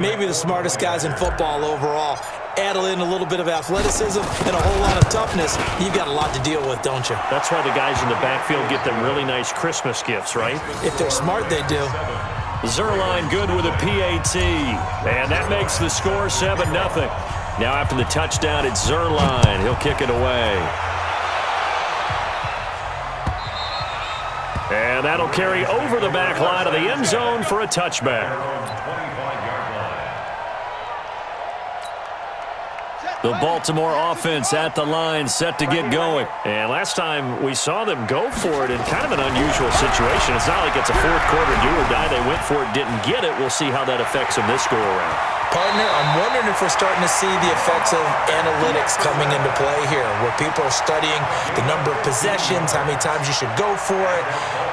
Maybe the smartest guys in football overall. Add in a little bit of athleticism and a whole lot of toughness. You've got a lot to deal with, don't you? That's why the guys in the backfield get them really nice Christmas gifts, right? If they're smart, they do. Zerline good with a PAT. And that makes the score 7-0. Now after the touchdown, it's Zerline. He'll kick it away. And that'll carry over the back line of the end zone for a touchback. The Baltimore offense at the line, set to get going. And last time we saw them go for it in kind of an unusual situation. It's not like it's a fourth quarter do or die. They went for it, didn't get it. We'll see how that affects them this go-around. Partner, I'm wondering if we're starting to see the effects of analytics coming into play here, where people are studying the number of possessions, how many times you should go for it,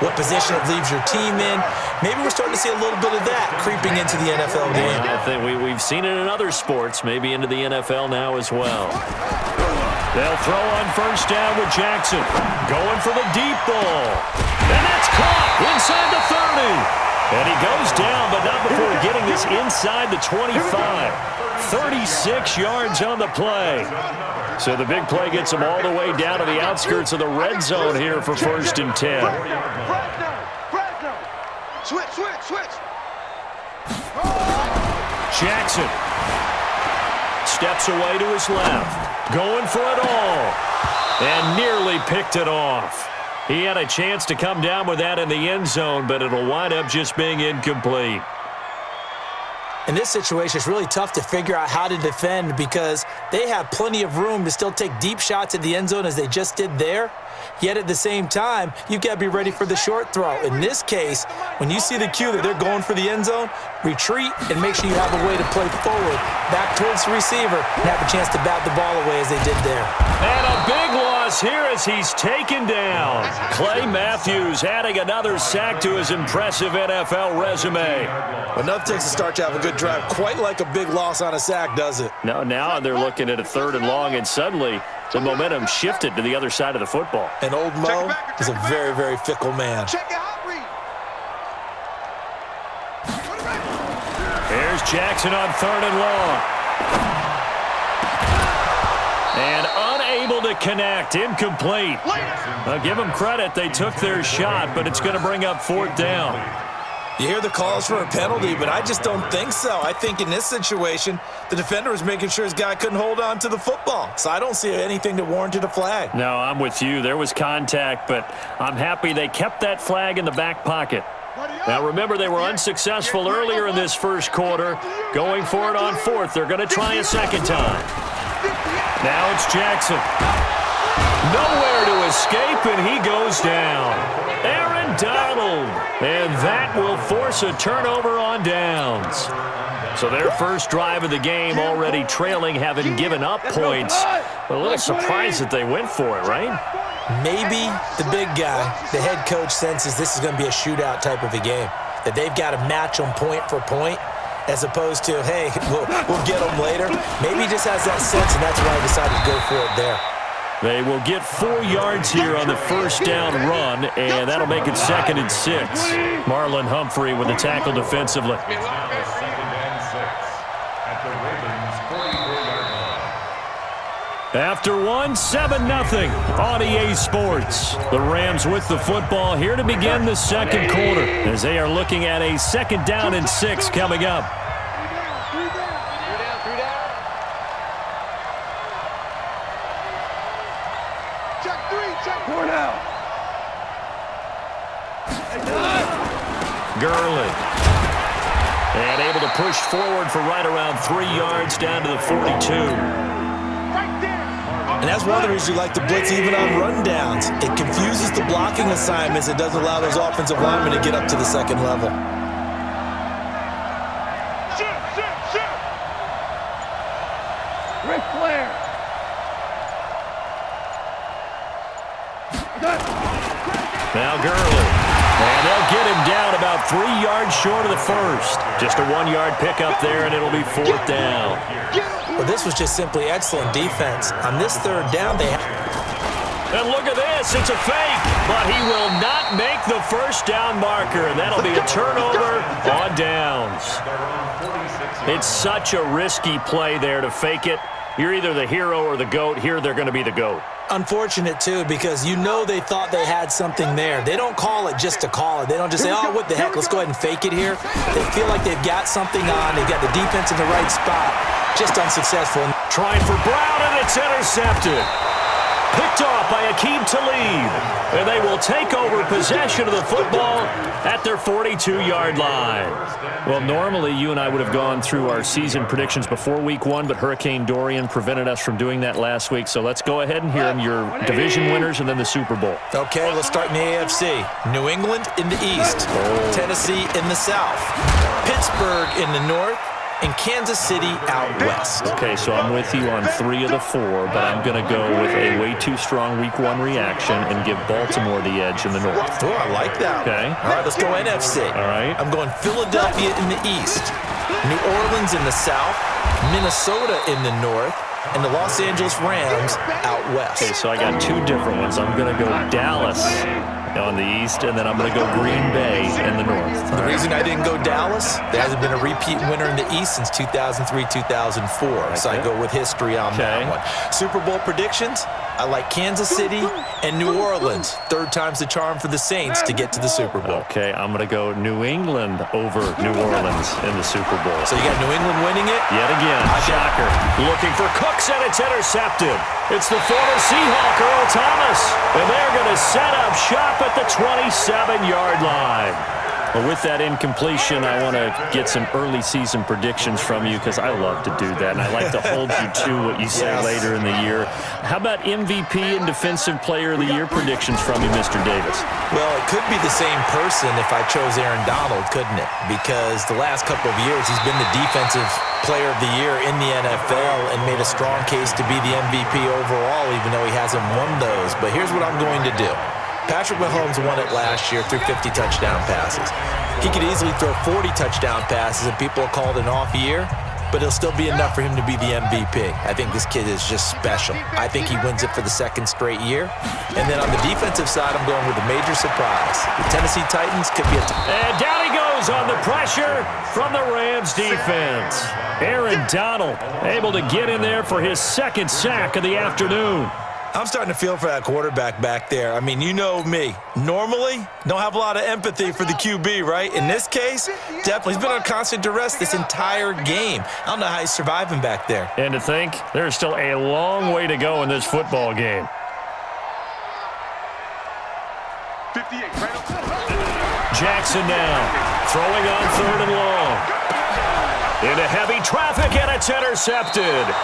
what position it leaves your team in. Maybe we're starting to see a little bit of that creeping into the NFL game. I think we've seen it in other sports, maybe into the NFL now as well. They'll throw on first down with Jackson. Going for the deep ball. And that's caught inside the 30. And he goes down, but not before getting this inside the 25. 36 yards on the play. So the big play gets him all the way down to the outskirts of the red zone here for 1st and 10. Switch. Jackson steps away to his left. Going for it all. And nearly picked it off. He had a chance to come down with that in the end zone, but it'll wind up just being incomplete. In this situation, it's really tough to figure out how to defend because they have plenty of room to still take deep shots at the end zone as they just did there. Yet at the same time, you've got to be ready for the short throw. In this case, when you see the cue that they're going for the end zone, retreat and make sure you have a way to play forward, back towards the receiver, and have a chance to bat the ball away as they did there. And a big loss here as he's taken down. Clay Matthews adding another sack to his impressive NFL resume. Enough takes to start to have a good drive. Quite like a big loss on a sack, does it? No, now they're looking at a 3rd and long, and suddenly the momentum shifted to the other side of the football. And old Mo is a very, very fickle man. Here's Jackson on 3rd and long. And unable to connect, incomplete. I'll give them credit, they took their shot, but it's going to bring up 4th down. You hear the calls for a penalty, but I just don't think so. I think in this situation, the defender was making sure his guy couldn't hold on to the football. So I don't see anything that warranted a flag. No, I'm with you. There was contact, but I'm happy they kept that flag in the back pocket. Now, remember, they were unsuccessful earlier in this first quarter. Going for it on 4th. They're going to try a second time. Now it's Jackson. Nowhere to escape, and he goes down. Aaron Donald. And that will force a turnover on downs. So their first drive of the game already trailing, having given up points. But a little surprised that they went for it, right? Maybe the big guy, the head coach, senses this is going to be a shootout type of a game. That they've got to match them point for point, as opposed to, hey, we'll get them later. Maybe he just has that sense, and that's why he decided to go for it there. They will get 4 yards here on the first down run, and that'll make it 2nd and 6. Marlon Humphrey with the tackle defensively. After 7-0 on EA Sports. The Rams with the football here to begin the second quarter as they are looking at a 2nd down and 6 coming up. Gurley. And able to push forward for right around 3 yards down to the 42. And that's one of the reasons you like to blitz even on rundowns. It confuses the blocking assignments. It doesn't allow those offensive linemen to get up to the second level. Ric Flair. Now Gurley. And they'll get him down about 3 yards short of the first. Just a 1-yard pickup there, and it'll be 4th down. Well, this was just simply excellent defense. On this 3rd down, they... And look at this. It's a fake. but he will not make the first down marker, and that'll be a turnover on downs. It's such a risky play there to fake it. You're either the hero or the GOAT. Here they're going to be the GOAT. Unfortunate, too, because you know they thought they had something there. They don't call it just to call it. They don't just say, oh, what the heck, let's go ahead and fake it here. They feel like they've got something on. They've got the defense in the right spot. Just unsuccessful. Trying for Brown, and it's intercepted. Picked off by Akeem Talib. And they will take over possession of the football at their 42-yard line. Well, normally you and I would have gone through our season predictions before Week 1, but Hurricane Dorian prevented us from doing that last week. So let's go ahead and hear them, your division winners and then the Super Bowl. Okay, let's start in the AFC. New England in the East. Tennessee in the South. Pittsburgh in the North. And Kansas City out west. Okay, so I'm with you on 3 of the 4, but I'm going to go with a way too strong Week 1 reaction and give Baltimore the edge in the North. Oh, I like that. Okay. All right, let's go NFC. All right. I'm going Philadelphia in the East, New Orleans in the South, Minnesota in the North, and the Los Angeles Rams out west. Okay, so I got 2 different ones. I'm going to go Dallas on the East, and then I'm going to go Green Bay in the North. The reason I didn't go Dallas, there hasn't been a repeat winner in the East since 2003-2004, so I go with history on that one. Super Bowl predictions, I like Kansas City and New Orleans. 3rd time's the charm for the Saints to get to the Super Bowl. Okay, I'm going to go New England over New Orleans in the Super Bowl. So you got New England winning it? Yet again, shocker. Looking for Cooks, and it's intercepted. It's the former Seahawk, Earl Thomas, and they're going to set up shop at the 27-yard line. Well, with that incompletion, I want to get some early season predictions from you because I love to do that, and I like to hold you to what you say later in the year. How about MVP and Defensive Player of the Year predictions from you, Mr. Davis? Well, it could be the same person if I chose Aaron Donald, couldn't it? Because the last couple of years, he's been the Defensive Player of the Year in the NFL and made a strong case to be the MVP overall, even though he hasn't won those. But here's what I'm going to do. Patrick Mahomes won it last year through 50 touchdown passes. He could easily throw 40 touchdown passes, and people will call it an off year, but it'll still be enough for him to be the MVP. I think this kid is just special. I think he wins it for the 2nd straight year. And then on the defensive side, I'm going with a major surprise. The Tennessee Titans could be a... And down he goes on the pressure from the Rams defense. Aaron Donald able to get in there for his 2nd sack of the afternoon. I'm starting to feel for that quarterback back there. I mean, you know me. Normally, don't have a lot of empathy for the QB, right? In this case, definitely. He's been on constant duress this entire game. I don't know how he's surviving back there. And to think, there's still a long way to go in this football game. 58, right up. Jackson now, throwing on 3rd and long. Into heavy traffic, and it's intercepted.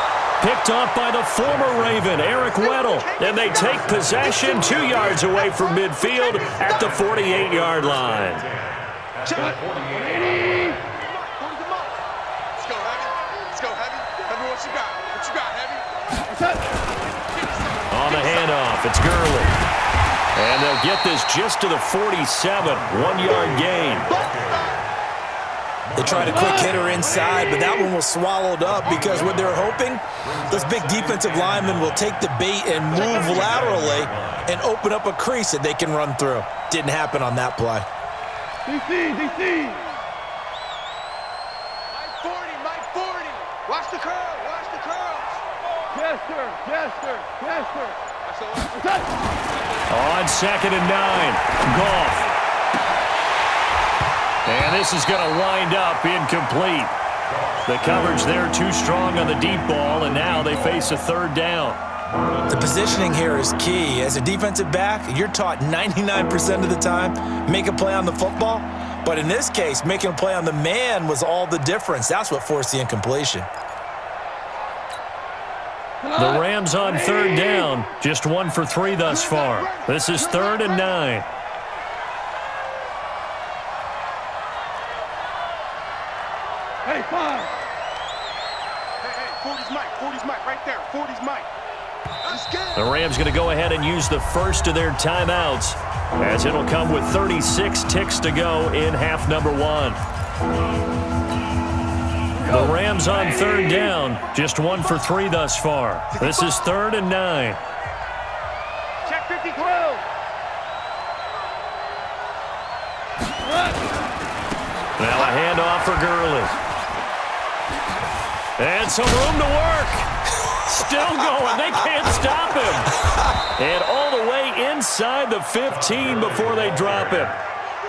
Picked off by the former Raven, Eric Weddle. And they take possession 2 yards away from midfield at the 48-yard line. Let's go, Heavy. Let's go, Heavy. Heavy, what you got? What you got, Heavy? On the handoff, it's Gurley. And they'll get this just to the 47, 1-yard gain. They tried a quick hitter inside, but that one was swallowed up because what they're hoping, those big defensive linemen will take the bait and move laterally and open up a crease that they can run through. Didn't happen on that play. DC. Mike 40. Watch the curl. Yes, sir. On 2nd and 9, Goff. And this is going to wind up incomplete. The coverage there too strong on the deep ball, and now they face a 3rd down. The positioning here is key. As a defensive back, you're taught 99% of the time, make a play on the football. But in this case, making a play on the man was all the difference. That's what forced the incompletion. The Rams on 3rd down, just 1 for 3 thus far. This is 3rd and 9. Hey, 40's Mike, right there. 40's Mike. The Rams going to go ahead and use the first of their timeouts, as it'll come with 36 ticks to go in half number 1. The Rams on 3rd down, just 1 for 3 thus far. This is 3rd and 9. Check 50, 12. for Gurley. And some room to work. Still going. They can't stop him. And all the way inside the 15 before they drop him.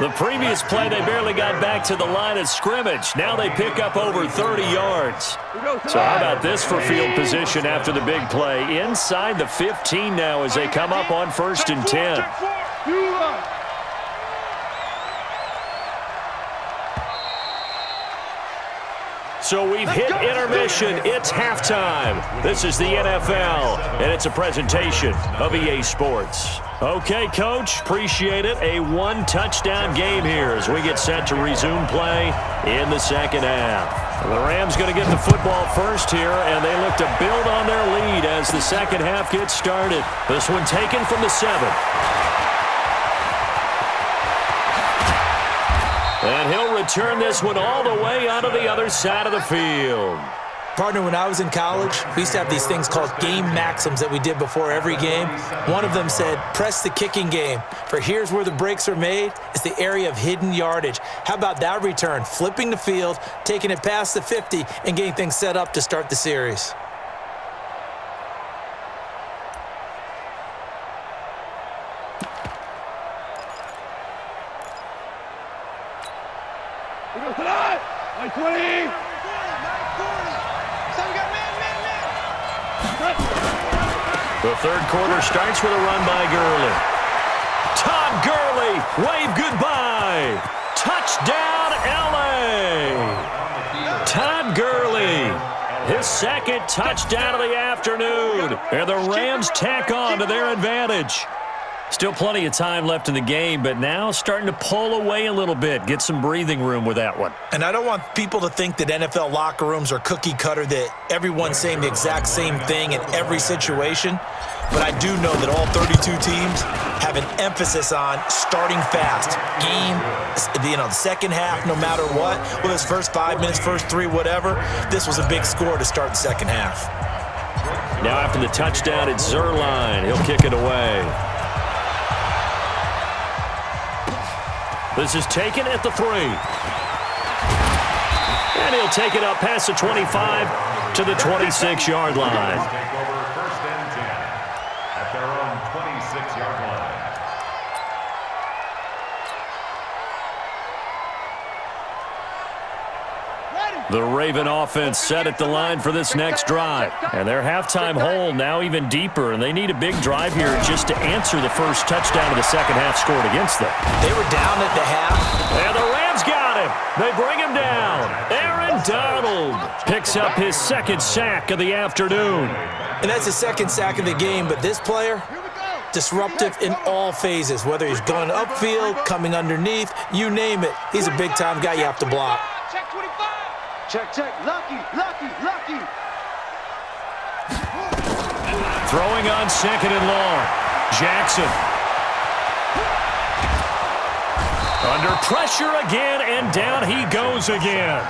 The previous play, they barely got back to the line of scrimmage. Now they pick up over 30 yards. So how about this for field position after the big play? Inside the 15 now as they come up on 1st and 10. So we've hit intermission. It's halftime. This is the NFL, and it's a presentation of EA Sports. Okay, Coach, appreciate it. A one-touchdown game here as we get set to resume play in the second half. The Rams going to get the football first here, and they look to build on their lead as the second half gets started. This one taken from the 7. And he'll return this one all the way out of the other side of the field. Partner, when I was in college, we used to have these things called game maxims that we did before every game. One of them said, press the kicking game. For here's where the breaks are made. It's the area of hidden yardage. How about that return? Flipping the field, taking it past the 50, and getting things set up to start the series. The third quarter starts with a run by Gurley. Todd Gurley, wave goodbye. Touchdown, L.A. Todd Gurley, his second touchdown of the afternoon. And the Rams tack on to their advantage. Still plenty of time left in the game, but now starting to pull away a little bit, get some breathing room with that one. And I don't want people to think that NFL locker rooms are cookie cutter, that everyone's saying the exact same thing in every situation. But I do know that all 32 teams have an emphasis on starting fast. Game, the second half, no matter what. Whether it's first 5 minutes, first 3, whatever. This was a big score to start the second half. Now after the touchdown, it's Zerline. He'll kick it away. This is taken at the 3. And he'll take it up past the 25 to the 26-yard line. Take over 1st and 10 at their own 26-yard line. The Raven offense set at the line for this next drive. And their halftime hole now even deeper, and they need a big drive here just to answer the first touchdown of the second half scored against them. They were down at the half. And the Rams got him. They bring him down. Aaron Donald picks up his second sack of the afternoon. And that's the second sack of the game, but this player, disruptive in all phases, whether he's going upfield, coming underneath, you name it. He's a big-time guy you have to block. Check 25. Check. Lucky. Throwing on 2nd and long. Jackson. Under pressure again, and down he goes again.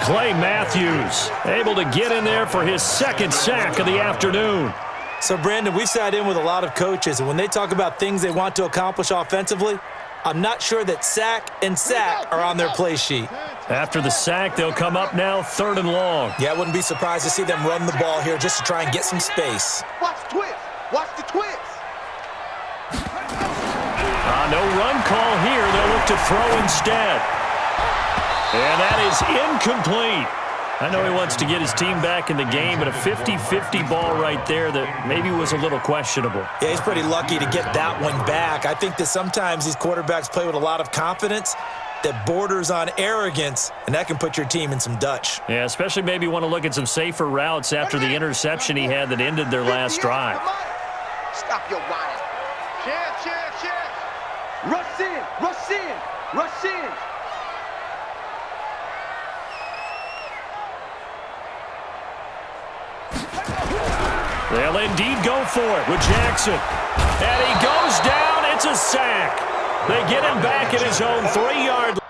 Clay Matthews able to get in there for his second sack of the afternoon. So, Brandon, we've sat in with a lot of coaches, and when they talk about things they want to accomplish offensively, I'm not sure that sack and sack are on their play sheet. After the sack, they'll come up now 3rd and long. Yeah, I wouldn't be surprised to see them run the ball here just to try and get some space. Watch the twist. Watch the twist. No run call here. They'll look to throw instead. And that is incomplete. I know he wants to get his team back in the game, but a 50-50 ball right there that maybe was a little questionable. Yeah, he's pretty lucky to get that one back. I think that sometimes these quarterbacks play with a lot of confidence that borders on arrogance, and that can put your team in some Dutch. Yeah, especially maybe want to look at some safer routes after the interception he had that ended their last drive. Stop your whining. Chance. Rush in. They'll indeed go for it with Jackson. And he goes down. It's a sack. They get him back at his own 3-yard line.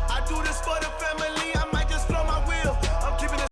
I do this for the